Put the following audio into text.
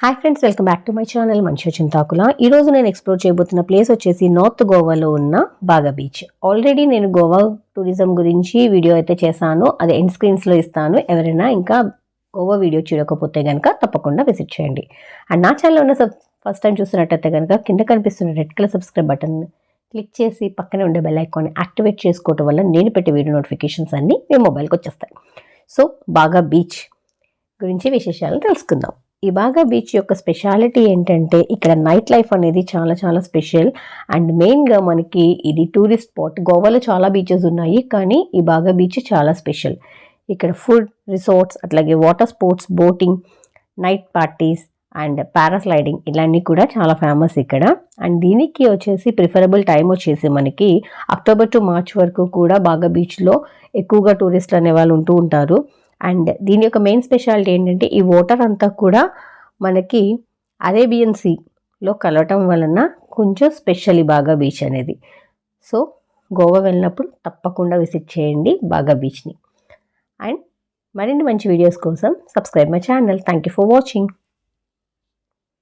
Hi friends, welcome back to my channel మంచు చింతాకుల. ఈరోజు నేను ఎక్స్ప్లోర్ చేయబోతున్న ప్లేస్ వచ్చేసి నార్త్ గోవాలో ఉన్న బాగా బీచ్. ఆల్రెడీ నేను గోవా టూరిజం గురించి వీడియో అయితే చేశాను, అది ఎండ్ స్క్రీన్స్లో ఇస్తాను. ఎవరైనా ఇంకా గోవా వీడియో చూడకపోతే కనుక తప్పకుండా విజిట్ చేయండి. అండ్ నా ఛానల్ ఉన్న ఫస్ట్ టైం చూస్తున్నట్టయితే కనుక కింద కనిపిస్తున్న red colour subscribe button click చేసి పక్కనే ఉండే బెల్ ఐకాన్ని యాక్టివేట్ చేసుకోవడం వల్ల నేను పెట్టే వీడియో నోటిఫికేషన్స్ అన్నీ మీ మొబైల్కి వచ్చేస్తాయి. సో బాగా బీచ్ గురించి విశేషాలను తెలుసుకుందాం. ఈ బాగా బీచ్ యొక్క స్పెషాలిటీ ఏంటంటే ఇక్కడ నైట్ లైఫ్ అనేది చాలా చాలా స్పెషల్. అండ్ మెయిన్గా మనకి ఇది టూరిస్ట్ స్పాట్. గోవాలో చాలా బీచెస్ ఉన్నాయి, కానీ ఈ బాగా బీచ్ చాలా స్పెషల్. ఇక్కడ ఫుడ్, రిసార్ట్స్, అట్లాగే water sports, boating, night parties and parasailing ఇలాంటివి కూడా చాలా ఫేమస్ ఇక్కడ. అండ్ దీనికి వచ్చేసి ప్రిఫరబుల్ టైం వచ్చేసి మనకి అక్టోబర్ టు మార్చ్ వరకు కూడా బాగా బీచ్లో ఎక్కువగా టూరిస్టులు అనే వాళ్ళు ఉంటూ ఉంటారు. అండ్ దీని యొక్క మెయిన్ స్పెషాలిటీ ఏంటంటే ఈ వాటర్ అంతా కూడా మనకి అరేబియన్ సీలో కలవటం వలన కొంచెం స్పెషల్ ఈ బాగా బీచ్ అనేది. సో గోవా వెళ్ళినప్పుడు తప్పకుండా విజిట్ చేయండి బాగా బీచ్ని. అండ్ మరిన్ని మంచి వీడియోస్ కోసం subscribe my channel. Thank you for watching.